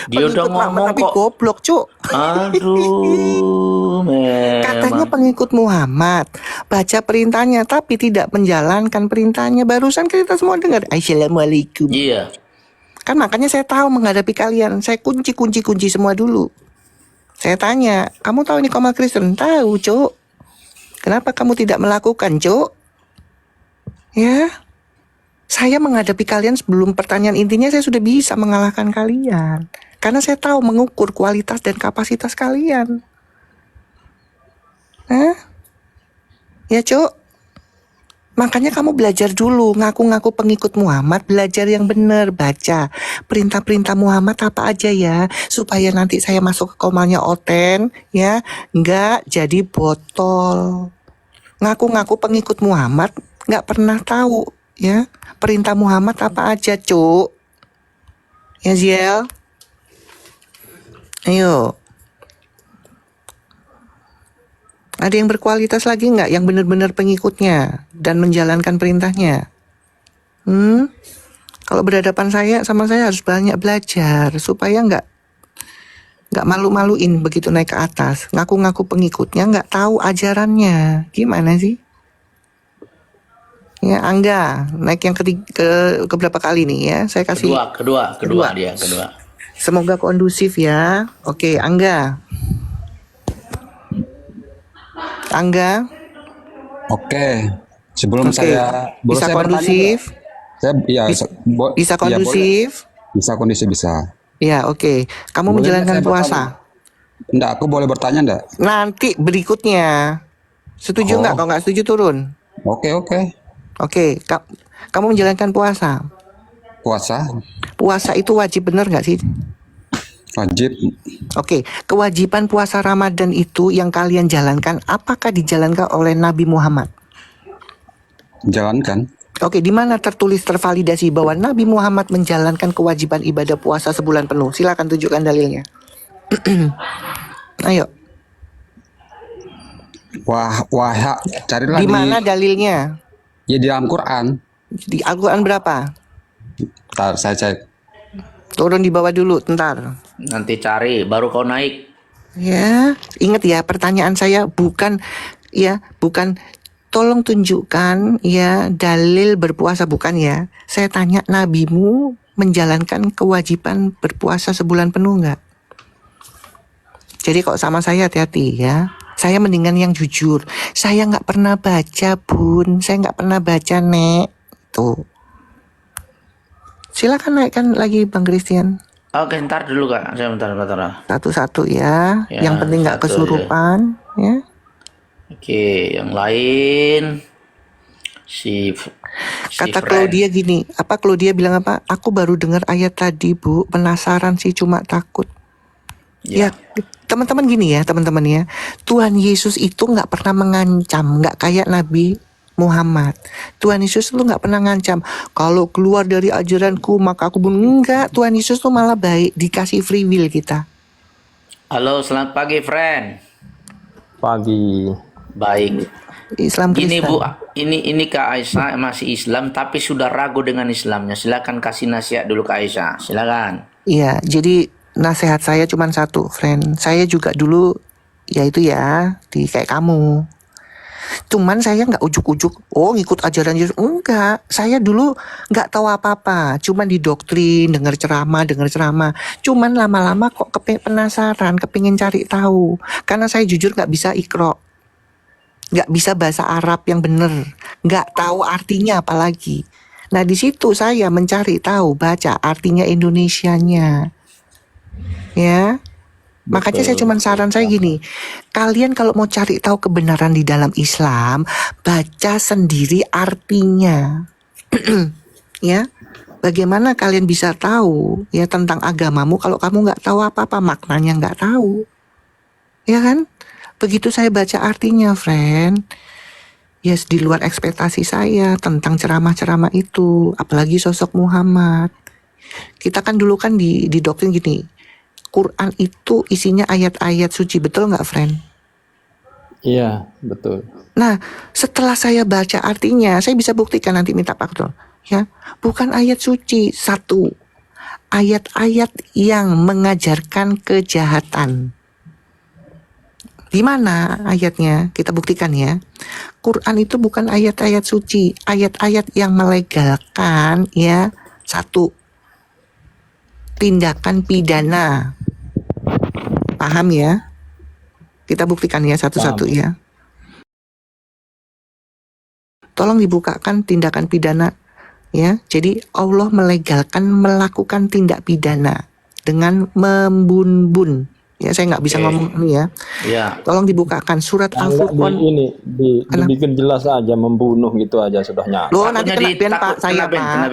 Dia udah Pengikut Muhammad ngomong tapi kok. goblok cuk. Aduh, Katanya memang. pengikut Muhammad, baca perintahnya tapi tidak menjalankan perintahnya. Barusan kita semua dengar assalamualaikum. Iya. Kan makanya saya tahu menghadapi kalian. Saya kunci semua dulu. Saya tanya, kamu tahu ini Komal Kristen? Tahu, Cuk. Kenapa kamu tidak melakukan, Cuk? Ya. Saya menghadapi kalian sebelum pertanyaan intinya saya sudah bisa mengalahkan kalian. Karena saya tahu mengukur kualitas dan kapasitas kalian. Hah? Ya, Cuk. Makanya kamu belajar dulu, ngaku-ngaku pengikut Muhammad, belajar yang benar, baca perintah-perintah Muhammad apa aja ya, supaya nanti saya masuk ke komalnya Oten, ya, nggak jadi botol. Ngaku-ngaku pengikut Muhammad, nggak pernah tahu, ya, perintah Muhammad apa aja, Cuk. Ya, Ziel. Ayo. Ada yang berkualitas lagi nggak yang benar-benar pengikutnya dan menjalankan perintahnya? Kalau berhadapan sama saya harus banyak belajar supaya nggak malu-maluin begitu naik ke atas. Ngaku-ngaku pengikutnya nggak tahu ajarannya. Gimana sih? Ya Angga naik yang ke berapa kali nih ya? Saya kasih Kedua dia, kedua. Semoga kondusif ya. Oke, Angga. Oke, sebelum Oke. boleh Bisa saya bertanya nggak? kondusif? Saya ya Bisa ya boleh, kondusif? bisa kondisi bisa. Ya, oke. Kamu Boleh nggak menjalankan saya bertanya? puasa? Enggak, aku boleh bertanya enggak? Nanti berikutnya. Setuju nggak? Oh, Kalau nggak setuju turun. oke oke. Oke, kamu menjalankan puasa. Puasa Puasa itu wajib bener nggak sih? wajib Oke, kewajiban puasa Ramadan itu yang kalian jalankan, apakah dijalankan oleh Nabi Muhammad? jalankan. Oke, di mana tertulis tervalidasi bahwa Nabi Muhammad menjalankan kewajiban ibadah puasa sebulan penuh? Silakan tunjukkan dalilnya. Ayo, Carilah di mana dalilnya? di dalam Quran. Di Al-Quran berapa? Ntar saya cek. Turun di bawah dulu, bentar. Nanti cari, baru kau naik. Ya, ingat ya, pertanyaan saya bukan tolong tunjukkan ya dalil berpuasa, bukan ya. Saya tanya, nabimu menjalankan kewajiban berpuasa sebulan penuh nggak? Jadi kok sama saya hati-hati ya. Saya mendingan yang jujur. Saya nggak pernah baca, Bun. Saya nggak pernah baca, Nek. Tuh. Silakan naikkan lagi, Bang Christian. Oke, ntar dulu Kak. Saya bentar. Satu-satu ya. Ya, Yang penting nggak satu aja. kesurupan ya. Oke, yang lain si Kata friend. Claudia gini, Claudia bilang apa? Aku baru dengar ayat tadi, Bu. Penasaran sih, cuma takut. Ya, teman-teman gini ya, teman-teman ya. Tuhan Yesus itu nggak pernah mengancam, nggak kayak Nabi Muhammad. Tuhan Yesus itu nggak pernah ngancam. Kalau keluar dari ajaranku maka aku bunuh. Enggak, Tuhan Yesus tuh malah baik, dikasih free will kita. Halo, selamat pagi, friend. Pagi. Baik. Islam Gini Kristen. Bu, ini Kak Aisyah masih Islam tapi sudah ragu dengan Islamnya. Silakan kasih nasihat dulu Kak Aisyah. Silakan. Iya, jadi nasihat saya cuma satu, friend. Saya juga dulu, ya itu ya, kayak kamu. Cuman saya nggak ujuk-ujuk, ngikut ajaran Yesus. Enggak, saya dulu nggak tahu apa-apa. Cuman didoktrin, dengar ceramah. Cuman lama-lama kok penasaran, kepingin cari tahu. Karena saya jujur nggak bisa ikro. Nggak bisa bahasa Arab yang bener. Nggak tahu artinya apalagi. Nah di situ saya mencari tahu, baca artinya Indonesianya. Ya. Makanya saya cuma saran saya gini, kalian kalau mau cari tahu kebenaran di dalam Islam, baca sendiri artinya. Ya, bagaimana kalian bisa tahu ya tentang agamamu kalau kamu nggak tahu apa-apa, maknanya nggak tahu, ya kan? Begitu saya baca artinya, friend, yes, di luar ekspektasi saya tentang ceramah-ceramah itu, apalagi sosok Muhammad. Kita kan dulu kan didoktrin gini. Quran itu isinya ayat-ayat suci, betul nggak, friend? Iya, betul. Nah, setelah saya baca artinya, saya bisa buktikan nanti minta Pak Ketua. Ya, bukan ayat suci, satu. Ayat-ayat yang mengajarkan kejahatan. Di mana ayatnya? Kita buktikan ya. Quran itu bukan ayat-ayat suci, ayat-ayat yang melegalkan ya, satu. Tindakan pidana. Paham ya? Kita buktikan ya satu-satu ya. Tolong dibukakan tindakan pidana ya. Jadi Allah melegalkan melakukan tindak pidana dengan membun-bun. Ya, saya nggak bisa ngomong ini ya. Iya. Tolong dibukakan surat Al-Furqan. Dibikin jelas aja, membunuh gitu aja sudahnya. Loh, nanti kena ban Pak, saya Pak.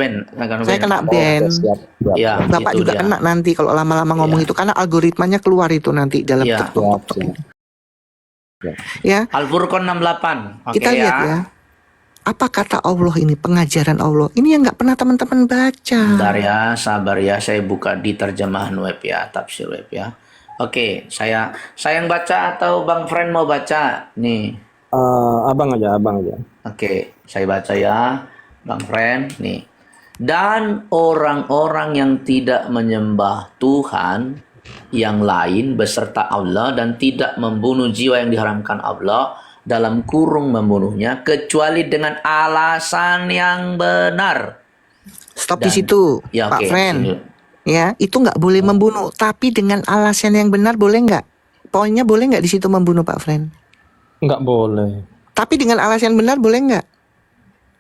Saya kena ban. Siap. Ya, Bapak itu juga dia. kena nanti kalau lama-lama ngomong itu, karena algoritmanya keluar itu nanti dalam Iya. tok-tok ini. Ya, Al-Furqan 68. Oke kita lihat ya. Apa kata Allah ini, pengajaran Allah. Ini yang nggak pernah teman-teman baca. Bentar ya, sabar ya. Saya buka di terjemahan web ya, tafsir web ya. Oke, saya yang baca atau Bang Friend mau baca? Nih. Abang aja. Oke, saya baca ya, Bang Friend. Nih. Dan orang-orang yang tidak menyembah Tuhan yang lain beserta Allah dan tidak membunuh jiwa yang diharamkan Allah dalam kurung membunuhnya kecuali dengan alasan yang benar. Stop di situ, Ya, Pak oke. Friend. ya itu nggak boleh membunuh, tapi dengan alasan yang benar boleh nggak? Poinnya boleh nggak di situ membunuh, Pak Friend? Nggak boleh. Tapi dengan alasan benar boleh nggak?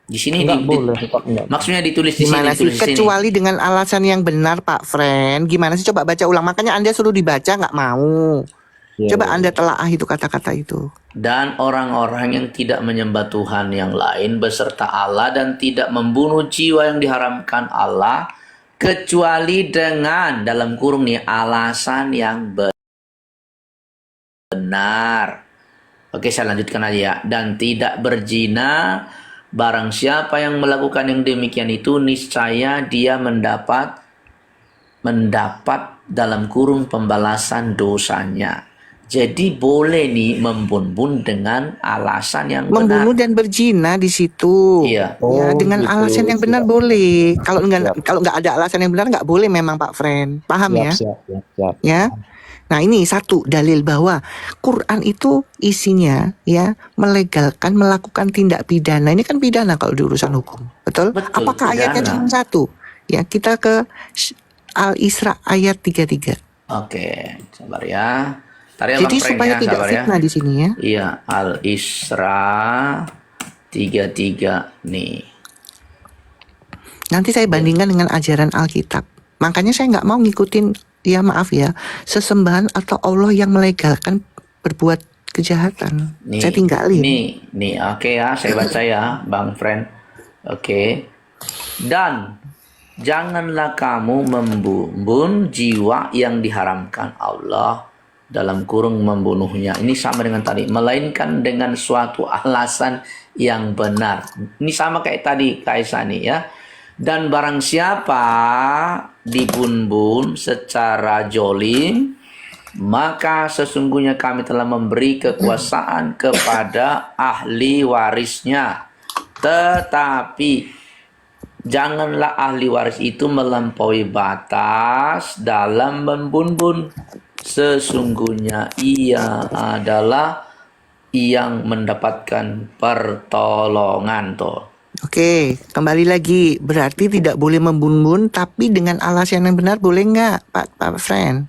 Di sini Nggak boleh, tetap nggak. maksudnya ditulis di sini, Gimana sih? ditulis di sini. Kecuali dengan alasan yang benar, Pak Friend. Gimana sih? Coba baca ulang. Makanya Anda suruh dibaca nggak mau. Ya, Coba Anda telaah itu kata-kata itu. Dan orang-orang yang tidak menyembah Tuhan yang lain beserta Allah dan tidak membunuh jiwa yang diharamkan Allah kecuali dengan dalam kurung nih alasan yang benar. Oke, saya lanjutkan aja ya. Dan tidak berzina, barang siapa yang melakukan yang demikian itu niscaya dia mendapat dalam kurung pembalasan dosanya. Jadi boleh nih membun-bun dengan alasan yang Membunuh benar. dan berzina di situ. Iya. Ya, Oh, dengan gitu. alasan yang benar boleh. Kalau nggak ada alasan yang benar nggak boleh memang, Pak Friend. Paham ya? Siap. Ya. Nah, ini satu dalil bahwa Quran itu isinya ya melegalkan melakukan tindak pidana. Ini kan pidana kalau di urusan hukum. Betul? Betul, Apakah ayatnya pidana. cuma satu? Ya, kita ke Al-Isra ayat 33. Oke, sabar ya. Tadi ya, Jadi Bang Frank supaya ya, tidak sabar ya. fitnah di sini ya. Iya, Al-Isra 33 nih. Nanti saya bandingkan dengan ajaran Alkitab. Makanya saya nggak mau ngikutin, ya maaf ya, sesembahan atau Allah yang melegalkan berbuat kejahatan. Nih, Saya tinggalin. Nih, oke ya, saya baca ya, Bang Friend. Oke. Dan janganlah kamu membunuh jiwa yang diharamkan Allah dalam kurung membunuhnya. Ini sama dengan tadi, melainkan dengan suatu alasan yang benar. Ini sama kayak tadi Kaisa nih ya. Dan barang siapa dibun-bun secara jolim, maka sesungguhnya kami telah memberi kekuasaan kepada ahli warisnya. Tetapi janganlah ahli waris itu melampaui batas dalam membun-bun. Sesungguhnya ia adalah yang mendapatkan pertolongan tuh. Oke, kembali lagi. Berarti tidak boleh membunuh, tapi dengan alasan yang benar boleh nggak, Pak Friend?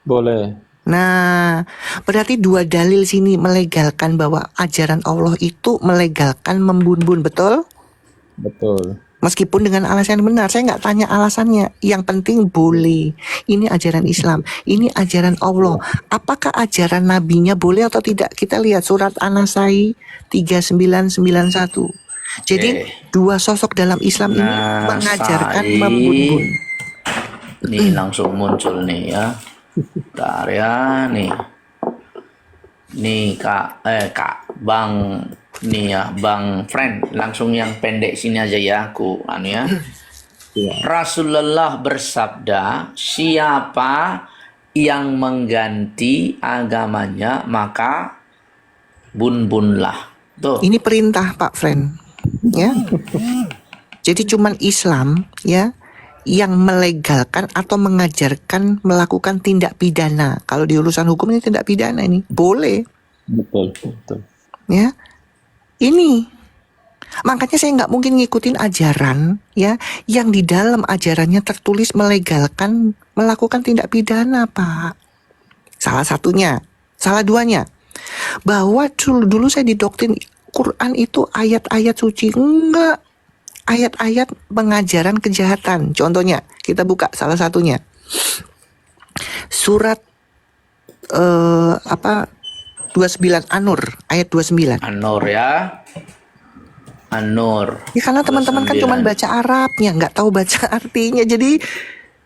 Boleh. Nah, berarti dua dalil sini melegalkan bahwa ajaran Allah itu melegalkan membunuh, betul? Betul. Meskipun dengan alasan yang benar, saya nggak tanya alasannya. Yang penting boleh. Ini ajaran Islam, ini ajaran Allah. Apakah ajaran nabinya boleh atau tidak? Kita lihat surat An-Nasai 3991. Jadi dua sosok dalam Islam ini mengajarkan Nasai. membunuh. Nih langsung muncul nih ya. Bentar ya nih. Nih Kak Bang nih ya, Bang Friend, langsung yang pendek sini aja ya, aku ya. Rasulullah bersabda, siapa yang mengganti agamanya maka bun-bunlah. Tuh. Ini perintah, Pak Friend. Ya. Jadi cuman Islam ya yang melegalkan atau mengajarkan melakukan tindak pidana. Kalau di urusan hukum ini tindak pidana ini boleh. Betul. Ya. Ini makanya saya nggak mungkin ngikutin ajaran ya yang di dalam ajarannya tertulis melegalkan melakukan tindak pidana, Pak. Salah satunya, salah duanya, bahwa dulu saya didoktrin Quran itu ayat-ayat suci. Enggak, ayat-ayat pengajaran kejahatan. Contohnya kita buka salah satunya surat 29 An-Nur ayat 29. An-Nur ya. An-Nur. Ya karena teman-teman kan 29. cuma baca Arabnya, nggak tahu baca artinya. Jadi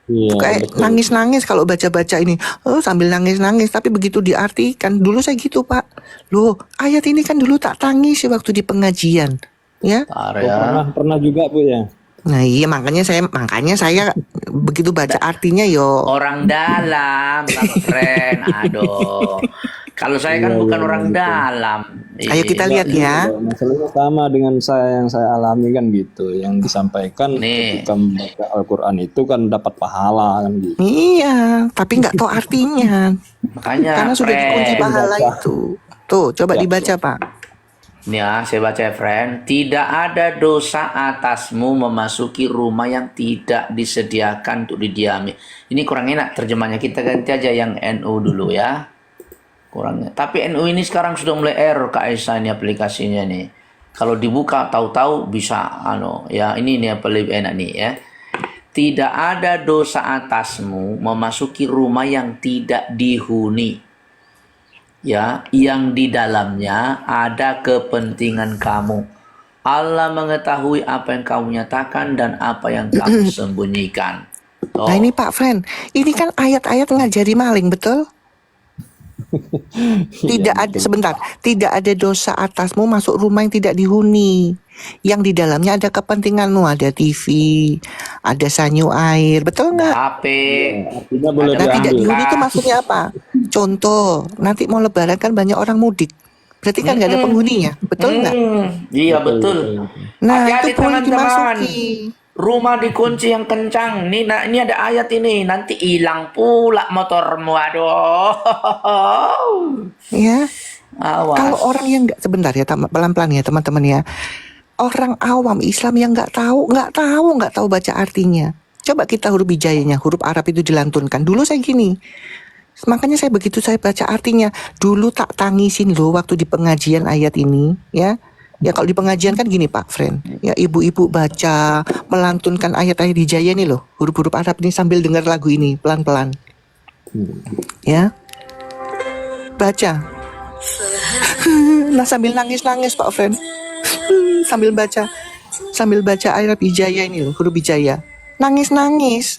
Iya, kayak betul. nangis-nangis kalau baca-baca ini. Sambil nangis-nangis. Tapi begitu diartikan, dulu saya gitu, Pak. Loh, ayat ini kan dulu tak tangis waktu di pengajian. Ya. Bentar Oh, ya. pernah juga Bu ya. Nah iya makanya saya begitu baca artinya yo. Orang dalam, Bang Friend. Aduh. Kalau saya kan Iya, bukan iya, orang betul. dalam. Ayo kita lihat ya. Masalahnya sama dengan saya yang saya alami kan gitu. Yang disampaikan Nih. ketika membaca Al-Quran itu kan dapat pahala kan gitu. Iya, tapi nggak tahu artinya. Makanya Karena sudah dikunci Friend. pahala itu. Tuh, coba dibaca, Pak. Ini ya, saya baca ya, friend. Tidak ada dosa atasmu memasuki rumah yang tidak disediakan untuk didiami. Ini kurang enak terjemahnya. Kita ganti aja yang NU dulu ya. Kurangnya. Tapi NU ini sekarang sudah mulai error Kak Esa ini aplikasinya nih. Kalau dibuka tahu-tahu bisa ya ini nih yang paling enak nih ya. Tidak ada dosa atasmu memasuki rumah yang tidak dihuni. Ya, yang di dalamnya ada kepentingan kamu. Allah mengetahui apa yang kamu nyatakan dan apa yang kamu sembunyikan. Nah ini Pak Friend, ini kan ayat-ayat ngajari maling, betul? Tidak ada, sebentar, tidak ada dosa atasmu masuk rumah yang tidak dihuni, yang di dalamnya ada kepentinganmu, ada TV, ada sanyu air, betul nggak? HP. Artinya boleh Nah tidak diambil. dihuni itu maksudnya apa? Contoh, nanti mau lebaran kan banyak orang mudik, berarti kan nggak ada penghuninya, betul nggak? Iya betul. Nah Hati-hati, itu boleh teman-teman. dimasuki. Rumah dikunci yang kencang. Ini ada ayat ini. Nanti hilang pula motormu. Aduh. Ya, Awas. kalau orang yang nggak, sebentar ya, pelan-pelan ya teman-teman ya. Orang awam Islam yang nggak tahu baca artinya. Coba kita huruf hijayanya, huruf Arab itu dilantunkan. Dulu saya gini, makanya saya begitu saya baca artinya. Dulu tak tangisin loh waktu di pengajian ayat ini, ya. Ya kalau di pengajian kan gini Pak Friend, ya ibu-ibu baca, melantunkan ayat-ayat hijayah ini loh, huruf-huruf Arab ini sambil dengar lagu ini pelan-pelan, ya. Baca. Nah sambil nangis-nangis Pak Friend, sambil baca ayat hijayah ini loh, huruf hijayah, nangis-nangis.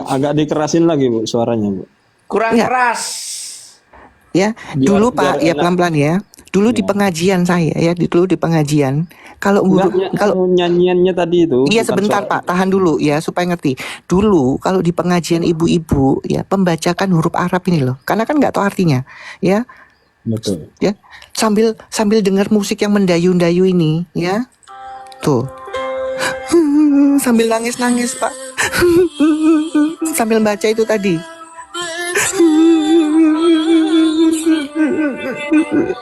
Agak dikerasin lagi Bu suaranya Bu. Kurang Ya. keras. Ya, Biar- dulu Pak, biar ya enak. pelan-pelan ya. Dulu di pengajian saya ya, dulu di pengajian. Kalau guru, kalau nyanyiannya tadi itu. iya bukan sebentar suara- Pak, tahan dulu ya supaya ngerti. Dulu kalau di pengajian ibu-ibu ya pembacakan huruf Arab ini loh, karena kan nggak tahu artinya, ya, Betul. ya. Sambil dengar musik yang mendayu-dayu ini, ya, tuh. Sambil nangis-nangis Pak, sambil baca itu tadi.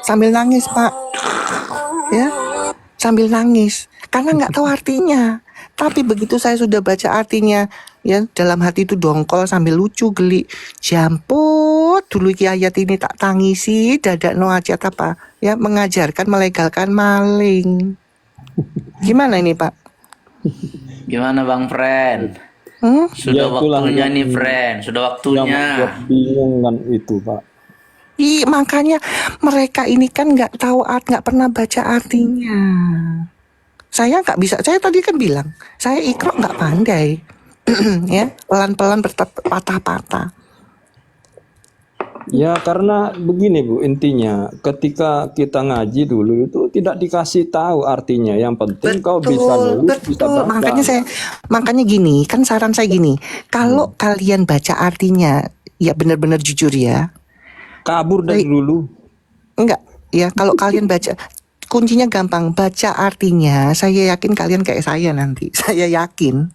Sambil nangis Pak, ya, sambil nangis karena nggak tahu artinya. Tapi begitu saya sudah baca artinya, ya dalam hati itu dongkol sambil lucu geli. Jamput dulu iki ayat ini tak tangisi dadak no ajat apa, ya mengajarkan melegalkan maling. Gimana ini Pak? Gimana Bang Friend? Ya, Sudah itulah waktunya yang- nih Friend, sudah Yang waktunya. membuat bingung kan itu Pak. Makanya mereka ini kan nggak tahu nggak pernah baca artinya. Saya nggak bisa. Saya tadi kan bilang, saya ikro nggak pandai, ya pelan-pelan berpatah-patah. Ya karena begini Bu intinya ketika kita ngaji dulu itu tidak dikasih tahu artinya. Yang penting kau bisa nulis bisa Betul. baca. Makanya gini, kan saran saya gini, kalau kalian baca artinya, ya benar-benar jujur ya, Kabur dari Baik. dulu. enggak, ya kalau kalian baca, kuncinya gampang, baca artinya. Saya yakin kalian kayak saya nanti, saya yakin.